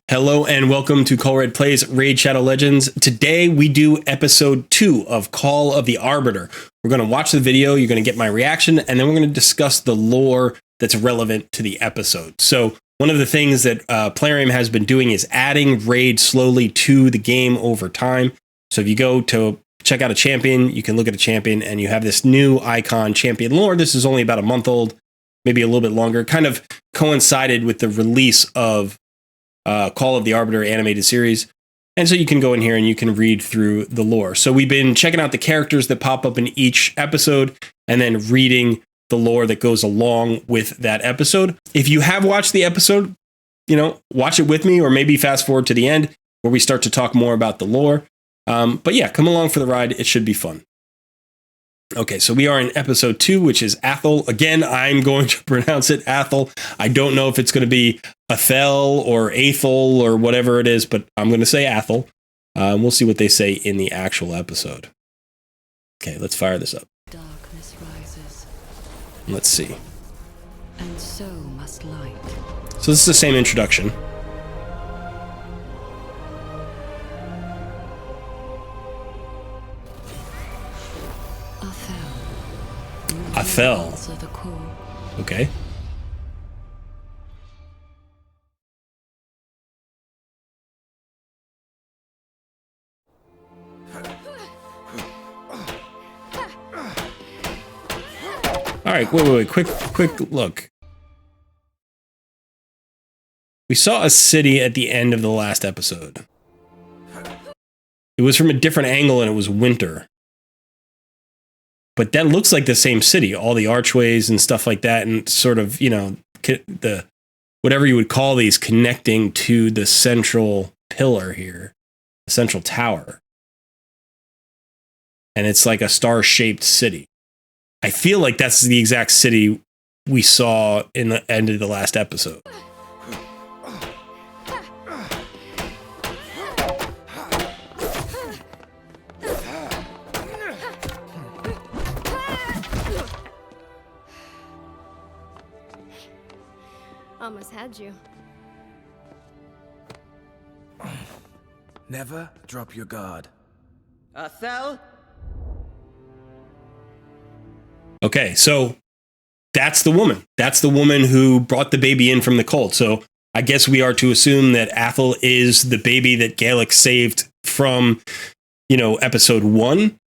Hello and welcome to Call Red Plays Raid Shadow Legends. Today we do episode 2 of Call of the Arbiter. We're going to watch the video, you're going to get my reaction, and then we're going to discuss the lore that's relevant to the episode. So one of the things that Plarium has been doing is adding raid slowly to the game over time. So if you go to check out a champion, you can look at a champion and you have this new icon champion lore. This is only about a month old, maybe a little bit longer, kind of coincided with the release of Call of the Arbiter animated series. And so you can go in here and you can read through the lore. So we've been checking out the characters that pop up in each episode and then reading the lore that goes along with that episode. If you have watched the episode, watch it with me or maybe fast forward to the end where we start to talk more about the lore. But yeah, come along for the ride. It should be fun. Okay, so we are in episode 2, which is Athel. Again, I'm going to pronounce it Athel. I don't know if it's going to be Athel or Athel or whatever it is, but I'm going to say Athel. We'll see what they say in the actual episode. Okay, let's fire this up. Darkness rises. Let's see. And so must light. So this is the same introduction. Athel. Okay. All right, wait, quick look. We saw a city at the end of the last episode. It was from a different angle and it was winter. But that looks like the same city, all the archways and stuff like that, and sort of, the whatever you would call these connecting to the central pillar here, the central tower. And it's like a star-shaped city. I feel like that's the exact city we saw in the end of the last episode. Almost had you. Never drop your guard. Athel? Okay, so that's the woman. That's the woman who brought the baby in from the cult. So I guess we are to assume that Athel is the baby that Galek saved from, episode 1.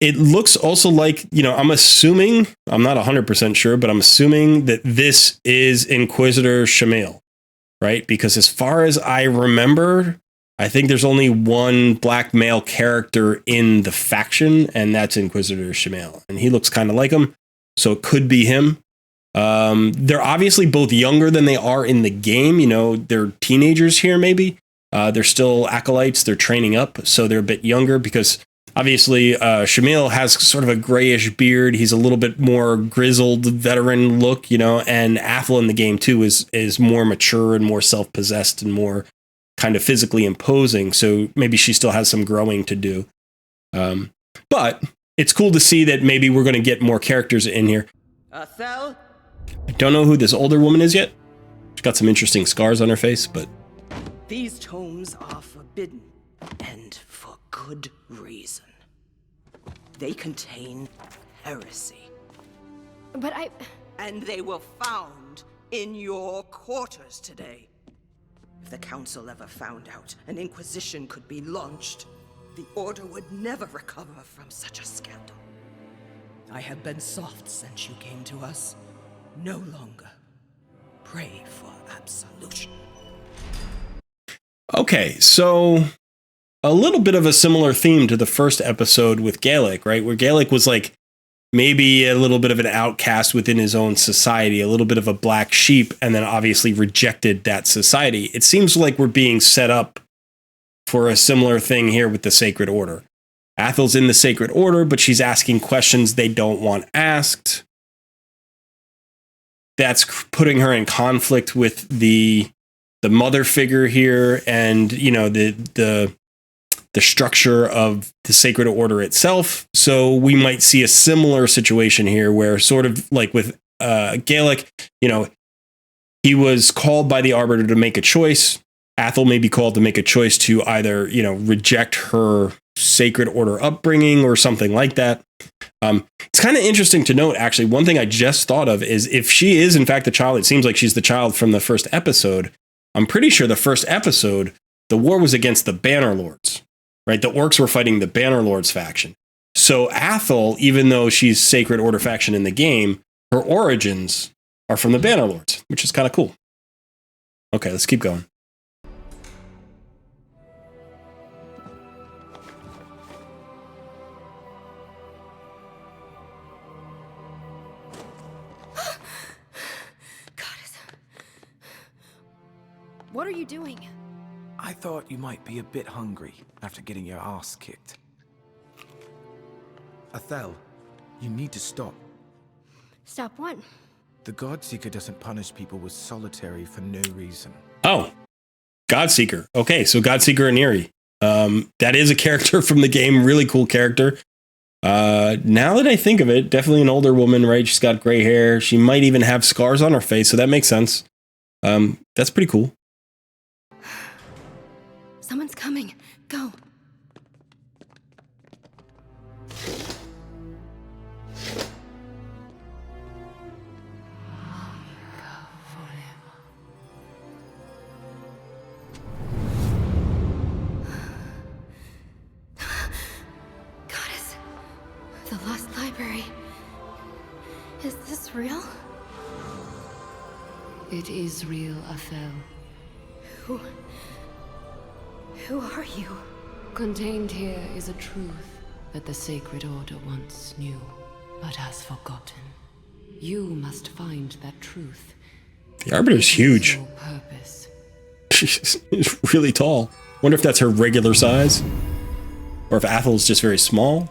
It looks also like, I'm assuming, I'm not 100% sure, but I'm assuming that this is Inquisitor Shamail, right? Because as far as I remember, I think there's only one black male character in the faction, and that's Inquisitor Shamail. And he looks kind of like him, so it could be him. They're obviously both younger than they are in the game. They're teenagers here, maybe. They're still acolytes. They're training up, so they're a bit younger because obviously, Shamail has sort of a grayish beard. He's a little bit more grizzled veteran look, and Athel in the game, too, is more mature and more self-possessed and more kind of physically imposing. So maybe she still has some growing to do. But it's cool to see that maybe we're going to get more characters in here. Athel? I don't know who this older woman is yet. She's got some interesting scars on her face, but... These tomes are forbidden, and for good reason. They contain heresy. But And they were found in your quarters today. If the Council ever found out an Inquisition could be launched, the Order would never recover from such a scandal. I have been soft since you came to us. No longer. Pray for absolution. Okay, so a little bit of a similar theme to the first episode with Galek, right? Where Galek was like maybe a little bit of an outcast within his own society, a little bit of a black sheep, and then obviously rejected that society. It seems like we're being set up for a similar thing here with the Sacred Order. Athel's in the Sacred Order, but she's asking questions they don't want asked. That's putting her in conflict with the mother figure here and, the structure of the Sacred Order itself. So we might see a similar situation here where sort of like with Galek, he was called by the Arbiter to make a choice. Athel may be called to make a choice to either, reject her Sacred Order upbringing or something like that. It's kind of interesting to note, actually, one thing I just thought of is if she is, in fact, the child, it seems like she's the child from the first episode. I'm pretty sure the first episode, the war was against the Bannerlords, right? The orcs were fighting the Bannerlords faction. So Athel, even though she's Sacred Order faction in the game, her origins are from the Bannerlords, which is kind of cool. Okay, let's keep going. What are you doing? I thought you might be a bit hungry after getting your ass kicked. Athel, you need to stop. Stop what? The Godseeker doesn't punish people with solitary for no reason. Oh, Godseeker. Okay, so Godseeker Aniri. That is a character from the game. Really cool character. Now that I think of it, definitely an older woman, right? She's got gray hair. She might even have scars on her face, so that makes sense. That's pretty cool. Someone's coming. Go. Goddess. The lost library. Is this real? It is real, Athel. Who are you? Contained here is a truth that the Sacred Order once knew, but has forgotten. You must find that truth. The Arbiter's huge. Your purpose. She's really tall. Wonder if that's her regular size, or if Athel's just very small.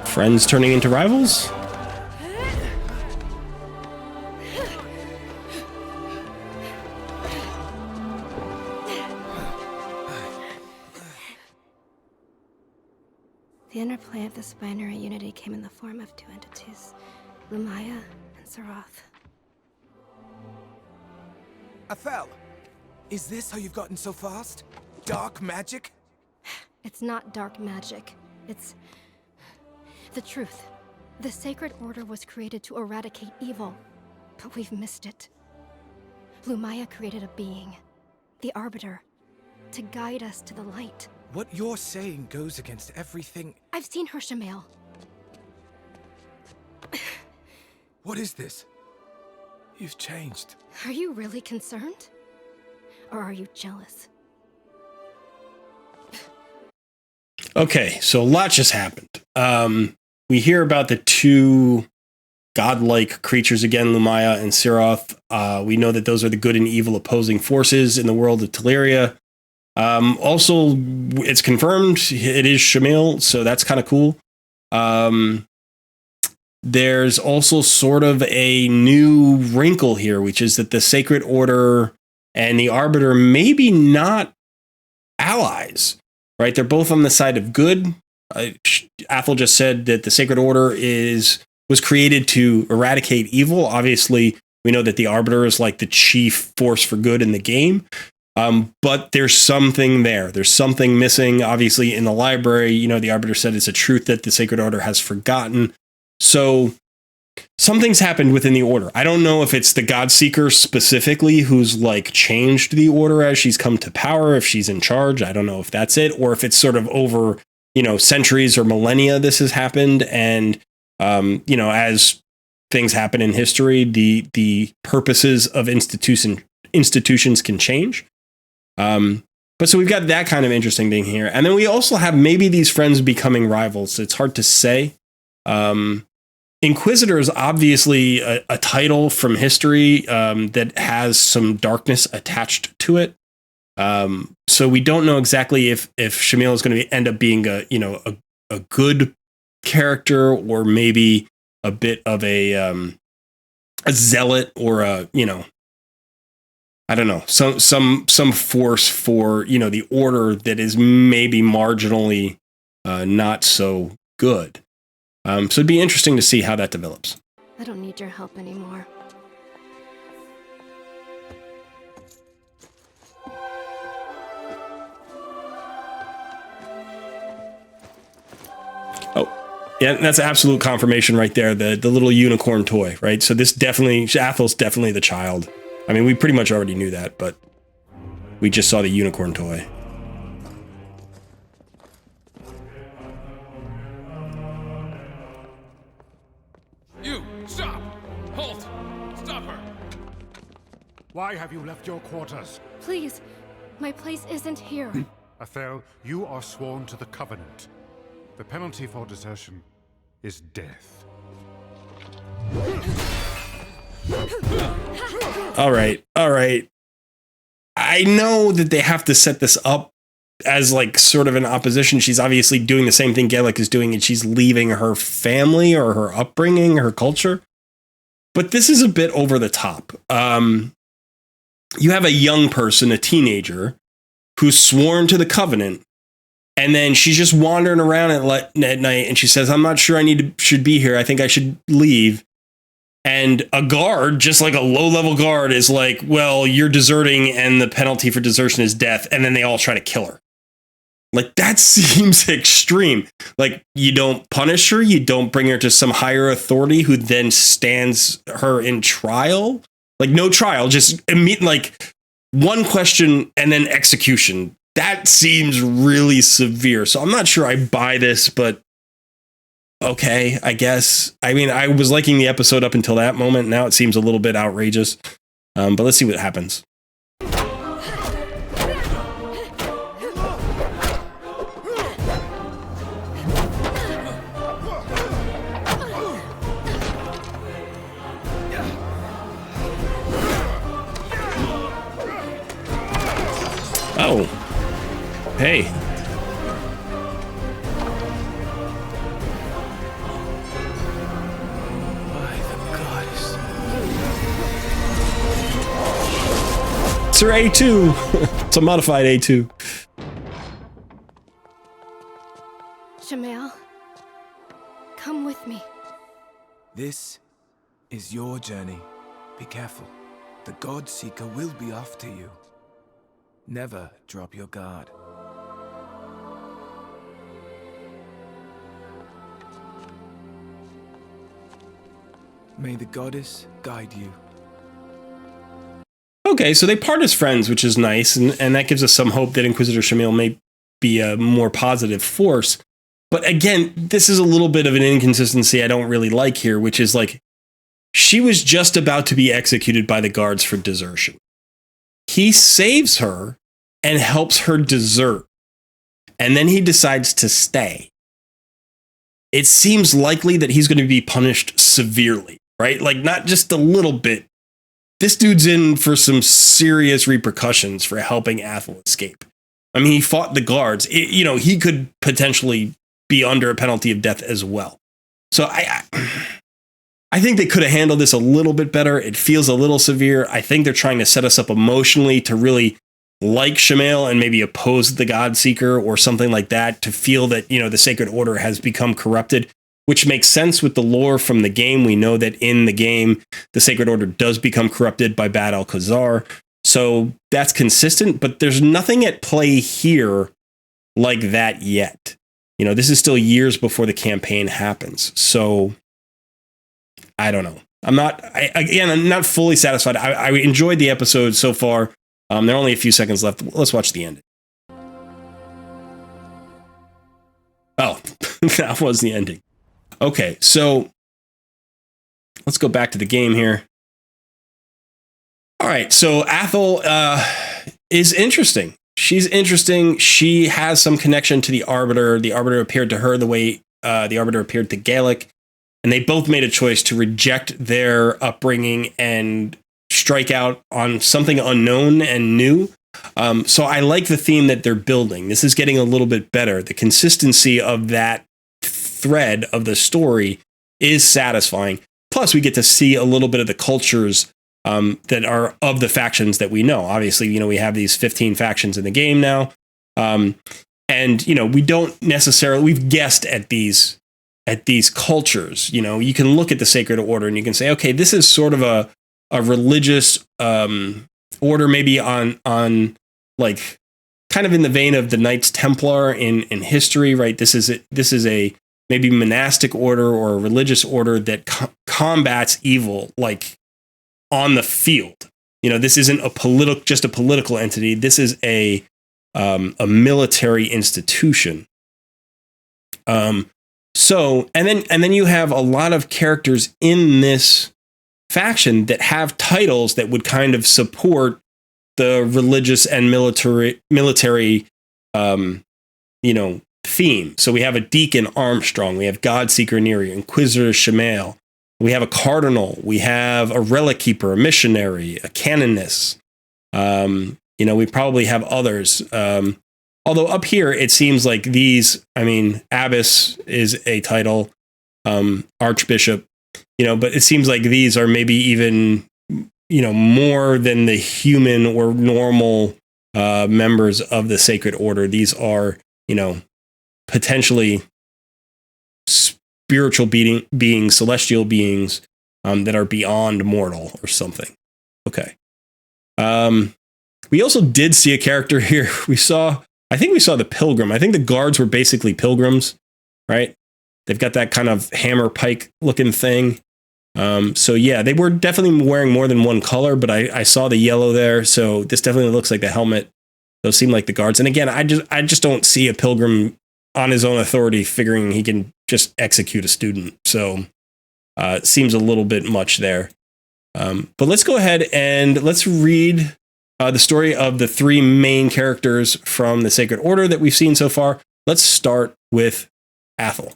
Friends turning into rivals? The interplay of this binary unity came in the form of two entities, Lumaya and Saroth. Athel, is this how you've gotten so fast? Dark magic? It's not dark magic. It's the truth. The Sacred Order was created to eradicate evil, but we've missed it. Lumaya created a being, the Arbiter, to guide us to the light. What you're saying goes against everything. I've seen her, Shamail. What is this? You've changed. Are you really concerned? Or are you jealous? Okay, so a lot just happened. We hear about the two godlike creatures again, Lumaya and Saroth. We know that those are the good and evil opposing forces in the world of Teleria. Also, it's confirmed it is Shamail, so that's kind of cool. There's also sort of a new wrinkle here, which is that the Sacred Order and the Arbiter maybe not allies, right? They're both on the side of good. Athel just said that the Sacred Order was created to eradicate evil. Obviously, we know that the Arbiter is like the chief force for good in the game. But there's something there. There's something missing. Obviously, in the library, the Arbiter said it's a truth that the Sacred Order has forgotten. So something's happened within the Order. I don't know if it's the Godseeker specifically who's like changed the Order as she's come to power, if she's in charge. I don't know if that's it, or if it's sort of over, centuries or millennia this has happened. And, as things happen in history, the purposes of institutions can change. But so we've got that kind of interesting thing here. And then we also have maybe these friends becoming rivals. It's hard to say. In Inquisitor is obviously a title from history that has some darkness attached to it. So we don't know exactly if Shamil is going to end up being a good character, or maybe a bit of a zealot, or I don't know, some force for the order that is maybe marginally not so good. So it'd be interesting to see how that develops. I don't need your help anymore. Oh, yeah, that's absolute confirmation right there. The little unicorn toy, right? So this definitely, Athel's definitely the child. I mean, we pretty much already knew that, but we just saw the unicorn toy. You! Stop! Halt! Stop her! Why have you left your quarters? Please, my place isn't here. Athel, you are sworn to the Covenant. The penalty for desertion is death. All right. I know that they have to set this up as like sort of an opposition. She's obviously doing the same thing Gaelic is doing, and she's leaving her family or her upbringing, her culture. But this is a bit over the top. You have a young person, a teenager, who's sworn to the Covenant, and then she's just wandering around at night, and she says, "I'm not sure should be here. I think I should leave." And a guard, just like a low-level guard, is like, "Well, you're deserting, and the penalty for desertion is death." And then they all try to kill her. Like, that seems extreme. Like, you don't punish her, you don't bring her to some higher authority who then stands her in trial. Like, no trial, just like one question and then execution. That seems really severe. So I'm not sure I buy this, but okay, I guess. I mean, I was liking the episode up until that moment. Now it seems a little bit outrageous. But let's see what happens. Oh. Hey. It's her A2. It's a modified A2. Shamil, come with me. This is your journey. Be careful. The God Seeker will be after you. Never drop your guard. May the goddess guide you. Okay, so they part as friends, which is nice, and that gives us some hope that Inquisitor Shamil may be a more positive force. But again, this is a little bit of an inconsistency I don't really like here, which is like, she was just about to be executed by the guards for desertion. He saves her and helps her desert, and then he decides to stay. It seems likely that he's going to be punished severely, right? Like, not just a little bit. This dude's in for some serious repercussions for helping Athel escape. I mean, he fought the guards. He could potentially be under a penalty of death as well. So I think they could have handled this a little bit better. It feels a little severe. I think they're trying to set us up emotionally to really like Shamil and maybe oppose the God Seeker or something like that, to feel that, the Sacred Order has become corrupted, which makes sense with the lore from the game. We know that in the game, the Sacred Order does become corrupted by Bad Alcazar. So that's consistent, but there's nothing at play here like that yet. This is still years before the campaign happens. So I don't know. I'm not fully satisfied. I enjoyed the episode so far. There are only a few seconds left. Let's watch the ending. Oh, that was the ending. Okay, so let's go back to the game here. All right, so Athel is interesting. She's interesting. She has some connection to the Arbiter. The Arbiter appeared to her the way the Arbiter appeared to Gaelic. and they both made a choice to reject their upbringing and strike out on something unknown and new. So I like the theme that they're building. This is getting a little bit better. The consistency of that thread of the story is satisfying. Plus, we get to see a little bit of the cultures that are of the factions that we know. Obviously, we have these 15 factions in the game now. And, we don't necessarily, we've guessed at these cultures. You can look at the Sacred Order and you can say, okay, this is sort of a religious order, maybe on like kind of in the vein of the Knights Templar in history, right? This is a maybe monastic order or a religious order that combats evil, like on the field. This isn't just a political entity. This is a military institution. So, and then you have a lot of characters in this faction that have titles that would kind of support the religious and military theme. So we have a Deacon Armstrong, we have Godseeker Neri, Inquisitor Shemael, we have a Cardinal, we have a Relic Keeper, a Missionary, a Canoness. We probably have others. Although up here, it seems like Abbess is a title, Archbishop, but it seems like these are maybe even, more than the human or normal members of the Sacred Order. These are, potentially spiritual beings, celestial beings that are beyond mortal or something. Okay. We also did see a character here. I think we saw the Pilgrim. I think the guards were basically pilgrims, right? They've got that kind of hammer pike looking thing. So yeah, they were definitely wearing more than one color, but I saw the yellow there. So this definitely looks like the helmet. Those seem like the guards. And again, I just don't see a pilgrim on his own authority figuring he can just execute a student. So it seems a little bit much there. But let's go ahead and let's read the story of the three main characters from the Sacred Order that we've seen so far. Let's start with Athel.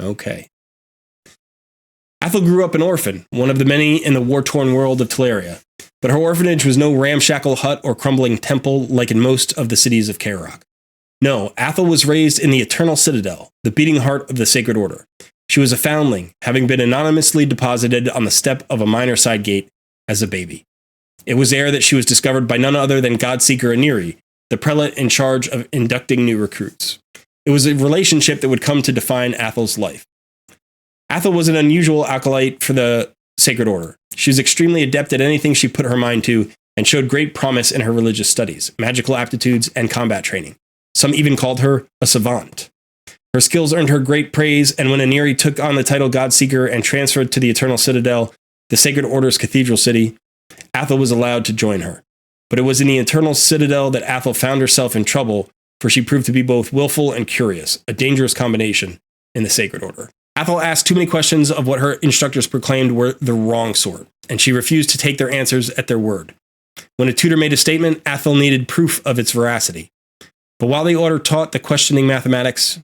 Okay. Athel grew up an orphan, one of the many in the war-torn world of Teleria. But her orphanage was no ramshackle hut or crumbling temple like in most of the cities of Karok. No, Athel was raised in the Eternal Citadel, the beating heart of the Sacred Order. She was a foundling, having been anonymously deposited on the step of a minor side gate as a baby. It was there that she was discovered by none other than Godseeker Aniri, the prelate in charge of inducting new recruits. It was a relationship that would come to define Athel's life. Athel was an unusual acolyte for the Sacred Order. She was extremely adept at anything she put her mind to and showed great promise in her religious studies, magical aptitudes, and combat training. Some even called her a savant. Her skills earned her great praise, and when Aniri took on the title Godseeker and transferred to the Eternal Citadel, the Sacred Order's cathedral city, Athel was allowed to join her. But it was in the Eternal Citadel that Athel found herself in trouble, for she proved to be both willful and curious, a dangerous combination in the Sacred Order. Athel asked too many questions of what her instructors proclaimed were the wrong sort, and she refused to take their answers at their word. When a tutor made a statement, Athel needed proof of its veracity. But while the Order taught that questioning mathematics,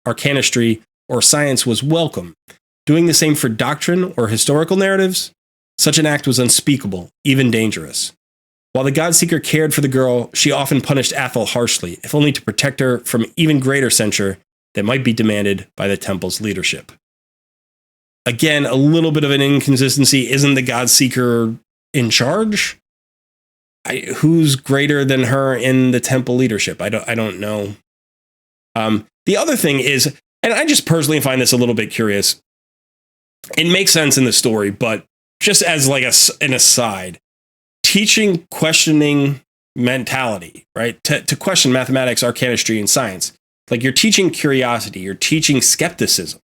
arcanistry, or science was welcome, doing the same for doctrine or historical narratives, such an act was unspeakable, even dangerous. While the Godseeker cared for the girl, she often punished Athel harshly, if only to protect her from even greater censure that might be demanded by the temple's leadership. Again, a little bit of an inconsistency. Isn't the Godseeker in charge? Who's greater than her in the temple leadership? I don't know. The other thing is, and I just personally find this a little bit curious. It makes sense in the story, but just as like an aside, teaching questioning mentality, right? To question mathematics, arcanistry, and science. Like you're teaching curiosity, you're teaching skepticism.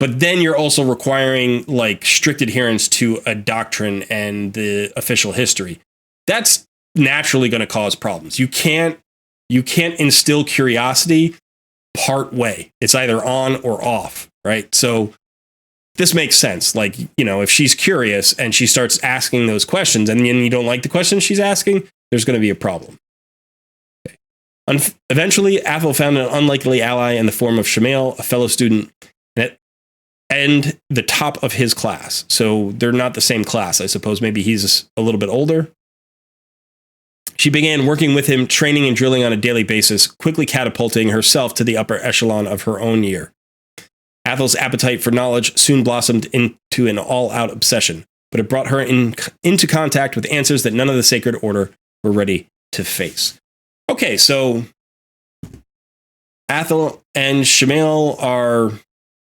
But then you're also requiring like strict adherence to a doctrine and the official history. That's naturally going to cause problems. You can't instill curiosity part way. It's either on or off, right? So this makes sense. Like, if she's curious and she starts asking those questions and then you don't like the questions she's asking, there's going to be a problem. Okay. Eventually, Athel found an unlikely ally in the form of Shamail, a fellow student, and the top of his class. So they're not the same class. I suppose maybe he's a little bit older. She began working with him, training and drilling on a daily basis, quickly catapulting herself to the upper echelon of her own year. Athel's appetite for knowledge soon blossomed into an all-out obsession, but it brought her into contact with answers that none of the Sacred Order were ready to face. Okay, so Athel and Shamail are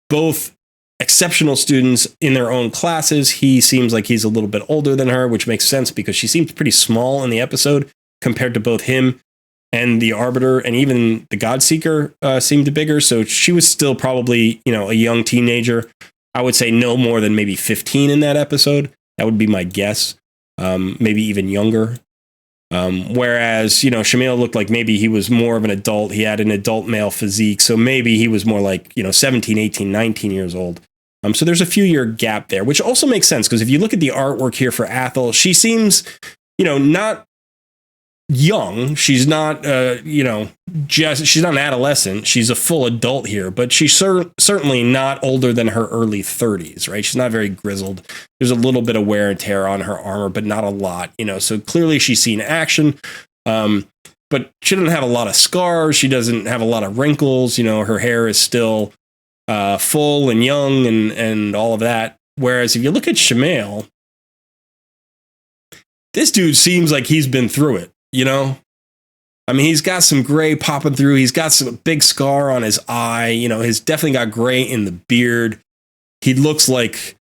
both exceptional students in their own classes. He seems like he's a little bit older than her, which makes sense because she seems pretty small in the episode compared to both him and the Arbiter, and even the Godseeker seemed bigger. So she was still probably, a young teenager. I would say no more than maybe 15 in that episode. That would be my guess. Maybe even younger. Whereas, Shamail looked like maybe he was more of an adult. He had an adult male physique. So maybe he was more like, 17, 18, 19 years old. So there's a few year gap there, which also makes sense because if you look at the artwork here for Athel, she seems, not young. She's not, she's not an adolescent. She's a full adult here, but she's certainly not older than her early 30s, right? She's not very grizzled. There's a little bit of wear and tear on her armor, but not a lot, so clearly she's seen action. But she doesn't have a lot of scars. She doesn't have a lot of wrinkles. Her hair is still full and young and all of that. Whereas if you look at Shamail, this dude seems like he's been through it. He's got some gray popping through. He's got some big scar on his eye. He's definitely got gray in the beard. He looks like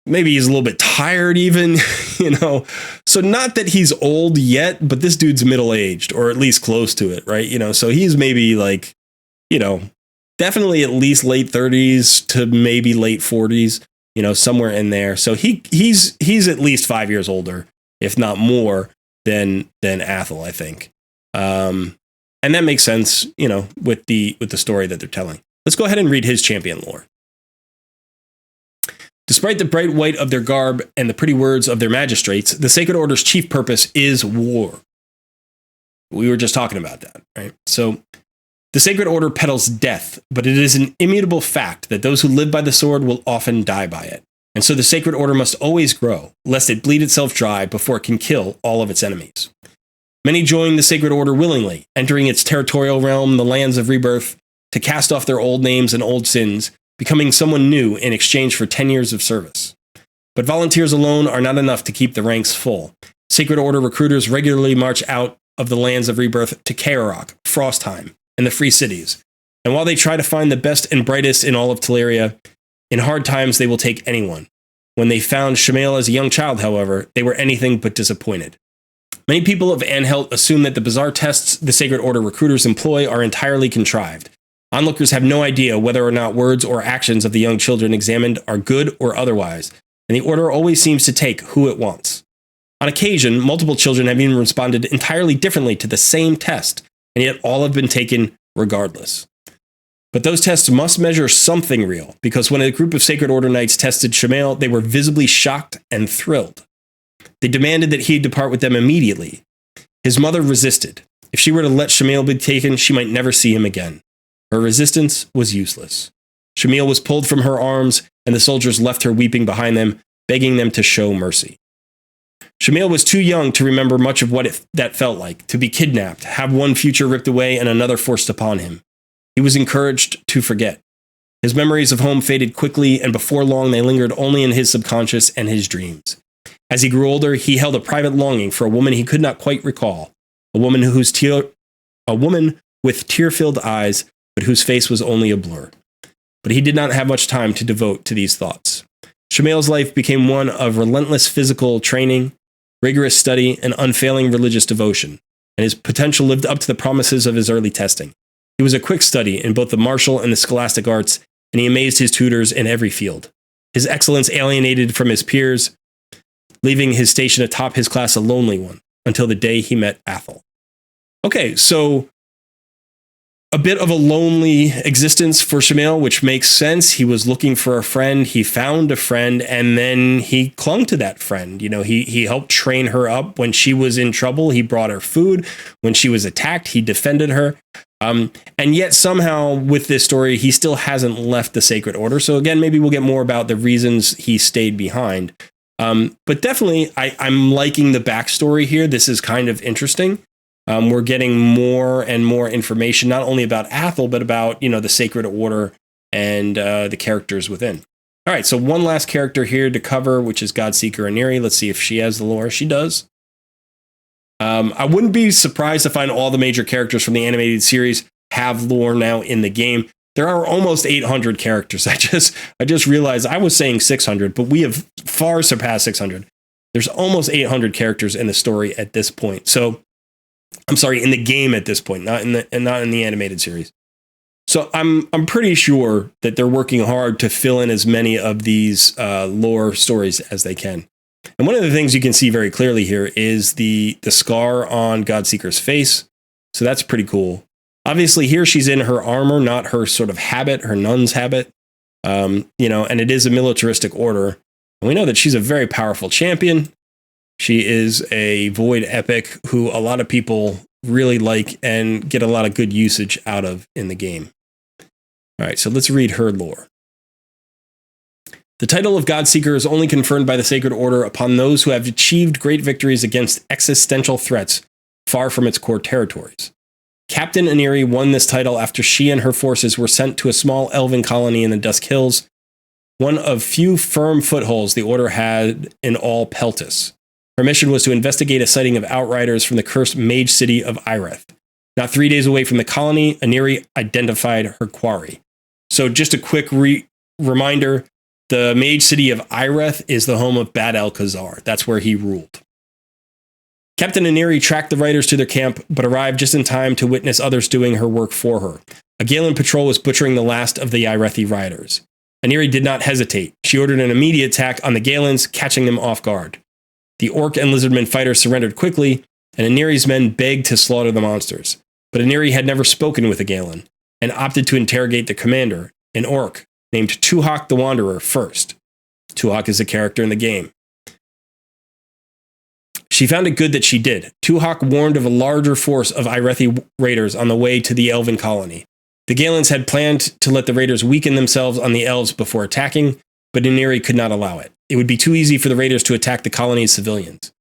maybe he's a little bit tired even, So not that he's old yet, but this dude's middle-aged or at least close to it, right? So he's maybe like, definitely at least late 30s to maybe late 40s, somewhere in there. So he's at least 5 years older, if not more, than Athel, I think. And that makes sense, with the story that they're telling. Let's go ahead and read his champion lore. Despite the bright white of their garb and the pretty words of their magistrates, the Sacred Order's chief purpose is war. We were just talking about that, right? So the Sacred Order peddles death, but it is an immutable fact that those who live by the sword will often die by it. And so the Sacred Order must always grow, lest it bleed itself dry before it can kill all of its enemies. Many join the Sacred Order willingly, entering its territorial realm, the lands of rebirth, to cast off their old names and old sins, becoming someone new in exchange for 10 years of service. But volunteers alone are not enough to keep the ranks full. Sacred Order recruiters regularly march out of the lands of rebirth to Kaerok, Frostheim, and the Free Cities. And while they try to find the best and brightest in all of Teleria, in hard times they will take anyone. When they found Shamail as a young child, however, they were anything but disappointed. Many people of Anhelt assume that the bizarre tests the Sacred Order recruiters employ are entirely contrived. Onlookers have no idea whether or not words or actions of the young children examined are good or otherwise, and the Order always seems to take who it wants. On occasion, multiple children have even responded entirely differently to the same test, and yet all have been taken regardless. But those tests must measure something real, because when a group of Sacred Order Knights tested Shamail, they were visibly shocked and thrilled. They demanded that he depart with them immediately. His mother resisted. If she were to let Shamail be taken, she might never see him again. Her resistance was useless. Shamail was pulled from her arms, and the soldiers left her weeping behind them, begging them to show mercy. Shamail was too young to remember much of what that felt like, to be kidnapped, have one future ripped away and another forced upon him. He was encouraged to forget. His memories of home faded quickly, and before long they lingered only in his subconscious and his dreams. As he grew older, he held a private longing for a woman he could not quite recall, a woman with tear-filled eyes, but whose face was only a blur. But he did not have much time to devote to these thoughts. Shamail's life became one of relentless physical training, rigorous study, and unfailing religious devotion, and his potential lived up to the promises of his early testing. He was a quick study in both the martial and the scholastic arts, and he amazed his tutors in every field. His excellence alienated from his peers, leaving his station atop his class a lonely one, until the day he met Athel. Okay, so a bit of a lonely existence for Shamil, which makes sense. He was looking for a friend. He found a friend, and then he clung to that friend. You know, he helped train her up when she was in trouble. He brought her food. When she was attacked, he defended her. And yet somehow with this story, he still hasn't left the Sacred Order. So again, maybe we'll get more about the reasons he stayed behind. But definitely, I'm liking the backstory here. This is kind of interesting. We're getting more and more information, not only about Athel, but about, you know, the Sacred Order and the characters within. All right, so one last character here to cover, which is Godseeker Aniri. Let's see if she has the lore. She does. I wouldn't be surprised to find all the major characters from the animated series have lore now in the game. There are almost 800 characters. I just realized I was saying 600, but we have far surpassed 600. There's almost 800 characters in the story at this point. So, I'm sorry, in the game at this point, not in the animated series. So I'm pretty sure that they're working hard to fill in as many of these lore stories as they can. And one of the things you can see very clearly here is the scar on Godseeker's face. So that's pretty cool. Obviously, here she's in her armor, not her sort of habit, her nun's habit. You know, and it is a militaristic order. And we know that she's a very powerful champion. She is a void epic who a lot of people really like and get a lot of good usage out of in the game. All right, so let's read her lore. The title of Godseeker is only conferred by the Sacred Order upon those who have achieved great victories against existential threats far from its core territories. Captain Aniri won this title after she and her forces were sent to a small elven colony in the Dusk Hills, one of few firm footholds the Order had in all Peltis. Her mission was to investigate a sighting of outriders from the cursed mage city of Ireth. Not 3 days away from the colony, Aniri identified her quarry. So just a quick reminder, the mage city of Ireth is the home of Bad El-Khazar. That's where he ruled. Captain Aniri tracked the riders to their camp, but arrived just in time to witness others doing her work for her. A Galen patrol was butchering the last of the Irethi riders. Aniri did not hesitate. She ordered an immediate attack on the Galens, catching them off guard. The orc and lizardman fighters surrendered quickly, and Aniri's men begged to slaughter the monsters. But Aniri had never spoken with a Galen, and opted to interrogate the commander, an orc named Tuhak the Wanderer, first. Tuhak is a character in the game. She found it good that she did. Tuhak warned of a larger force of Irethi raiders on the way to the elven colony. The Galens had planned to let the raiders weaken themselves on the elves before attacking, but Aniri could not allow it. It would be too easy for the raiders to attack the colony's civilians.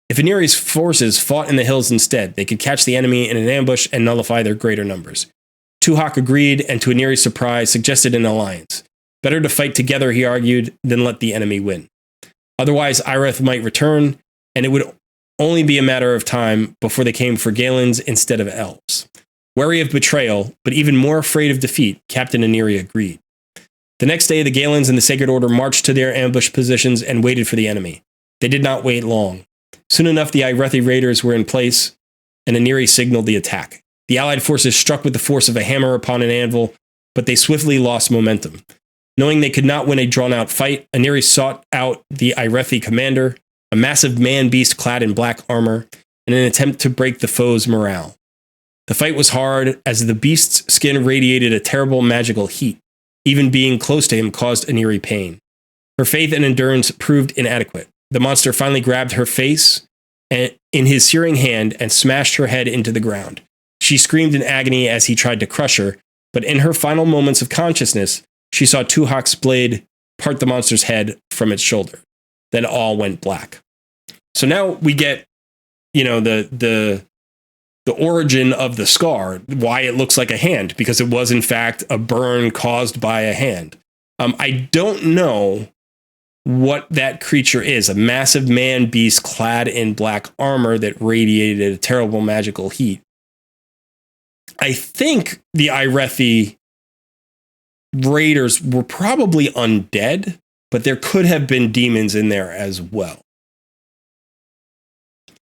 If Aniri's forces fought in the hills instead, they could catch the enemy in an ambush and nullify their greater numbers. Tuhak agreed, and to Aniri's surprise, suggested an alliance. Better to fight together, he argued, than let the enemy win. Otherwise, Ireth might return, and it would only be a matter of time before they came for Galens instead of elves. Wary of betrayal, but even more afraid of defeat, Captain Aniri agreed. The next day, the Galens and the Sacred Order marched to their ambush positions and waited for the enemy. They did not wait long. Soon enough, the Irethi raiders were in place, and Aniri signaled the attack. The allied forces struck with the force of a hammer upon an anvil, but they swiftly lost momentum. Knowing they could not win a drawn-out fight, Aniri sought out the Irethi commander, a massive man-beast clad in black armor, in an attempt to break the foe's morale. The fight was hard, as the beast's skin radiated a terrible magical heat. Even being close to him caused Aniri pain. Her faith and endurance proved inadequate. The monster finally grabbed her face in his searing hand and smashed her head into the ground. She screamed in agony as he tried to crush her, but in her final moments of consciousness, she saw Tuhak's blade part the monster's head from its shoulder. Then all went black. So now we get, you know, the origin of the scar, why it looks like a hand, because it was in fact a burn caused by a hand. I don't know what that creature is. A massive man beast clad in black armor that radiated a terrible magical heat. I think the Irethi raiders were probably undead, but there could have been demons in there as well.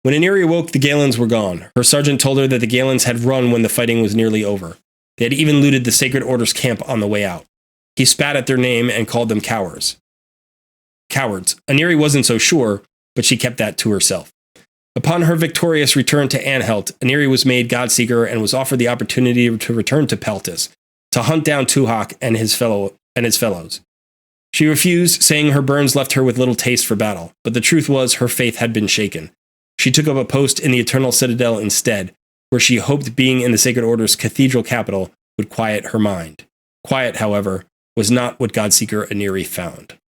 When Aniri awoke, the Galens were gone. Her sergeant told her that the Galens had run when the fighting was nearly over. They had even looted the Sacred Order's camp on the way out. He spat at their name and called them cowards. Aniri wasn't so sure, but she kept that to herself. Upon her victorious return to Anhelt, Aniri was made Godseeker and was offered the opportunity to return to Peltis, to hunt down Tuhak and his fellows. She refused, saying her burns left her with little taste for battle, but the truth was her faith had been shaken. She took up a post in the Eternal Citadel instead, where she hoped being in the Sacred Order's cathedral capital would quiet her mind. Quiet, however, was not what Godseeker Aniri found.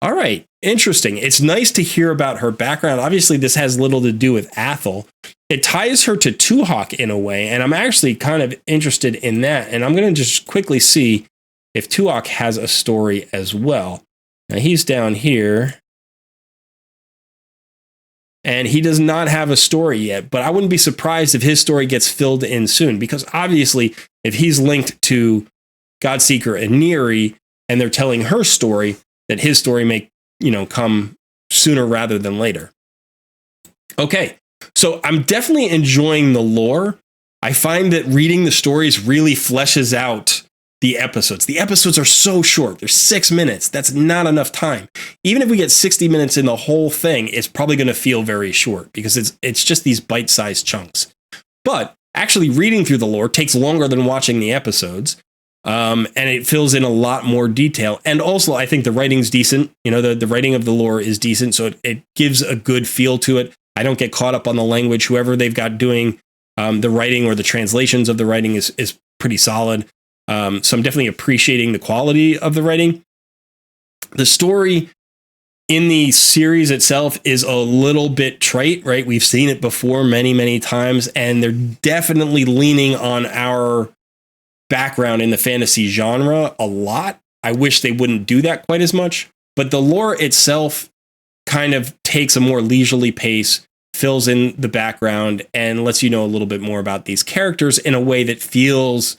All right, interesting. It's nice to hear about her background. Obviously, this has little to do with Athel. It ties her to Tuhak in a way, and I'm actually kind of interested in that. And I'm going to just quickly see if Tuhak has a story as well. Now, he's down here, and he does not have a story yet, but I wouldn't be surprised if his story gets filled in soon, because obviously, if he's linked to Godseeker Aniri, and they're telling her story, that his story may, come sooner rather than later. Okay, so I'm definitely enjoying the lore. I find that reading the stories really fleshes out the episodes. The episodes are so short. They're 6 minutes. That's not enough time. Even if we get 60 minutes in the whole thing, it's probably going to feel very short because it's just these bite-sized chunks. But actually reading through the lore takes longer than watching the episodes. And it fills in a lot more detail. And also, I think the writing's decent. The writing of the lore is decent, so it gives a good feel to it. I don't get caught up on the language. Whoever they've got doing the writing or the translations of the writing is pretty solid. So I'm definitely appreciating the quality of the writing. The story in the series itself is a little bit trite, right? We've seen it before many, many times, and they're definitely leaning on our background in the fantasy genre a lot. I wish they wouldn't do that quite as much, but the lore itself kind of takes a more leisurely pace, fills in the background, and lets you know a little bit more about these characters in a way that feels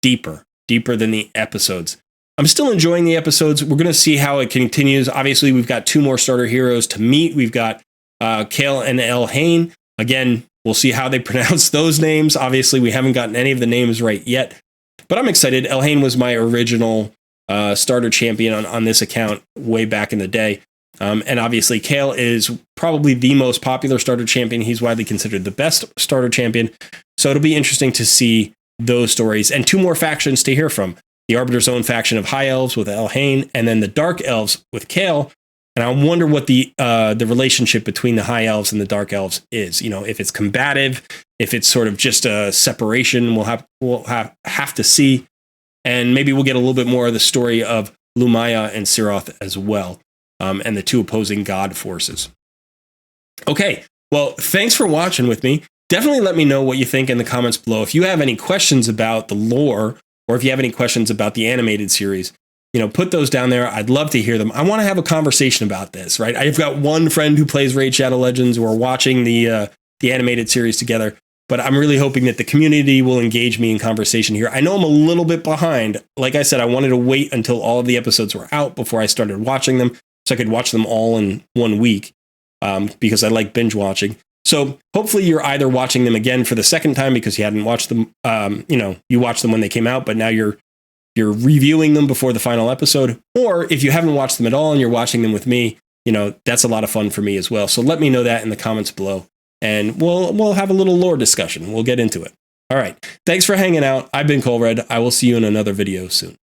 deeper than the episodes. I'm still enjoying the episodes. We're going to see how it continues. Obviously, we've got 2 more starter heroes to meet. We've got Kale and Elhain. Again, we'll see how they pronounce those names. Obviously, we haven't gotten any of the names right yet. But I'm excited. Elhain was my original starter champion on this account way back in the day. And obviously, Kale is probably the most popular starter champion. He's widely considered the best starter champion. So it'll be interesting to see those stories. And 2 more factions to hear from. The Arbiter's own faction of High Elves with Elhain, and then the Dark Elves with Kale. And I wonder what the relationship between the High Elves and the Dark Elves is. If it's combative, if it's sort of just a separation, we'll have to see. And maybe we'll get a little bit more of the story of Lumaya and Siroth as well, and the 2 opposing god forces. Okay, well, thanks for watching with me. Definitely let me know what you think in the comments below. If you have any questions about the lore, or if you have any questions about the animated series, put those down there. I'd love to hear them. I want to have a conversation about this, right? I've got one friend who plays Raid Shadow Legends. We're watching the animated series together, but I'm really hoping that the community will engage me in conversation here. I know I'm a little bit behind. Like I said, I wanted to wait until all of the episodes were out before I started watching them, so I could watch them all in 1 week, because I like binge watching. So hopefully you're either watching them again for the second time because you hadn't watched them, you watched them when they came out, but now you're reviewing them before the final episode. Or if you haven't watched them at all and you're watching them with me, that's a lot of fun for me as well. So let me know that in the comments below, and we'll have a little lore discussion. We'll get into it. All right. Thanks for hanging out. I've been Colred. I will see you in another video soon.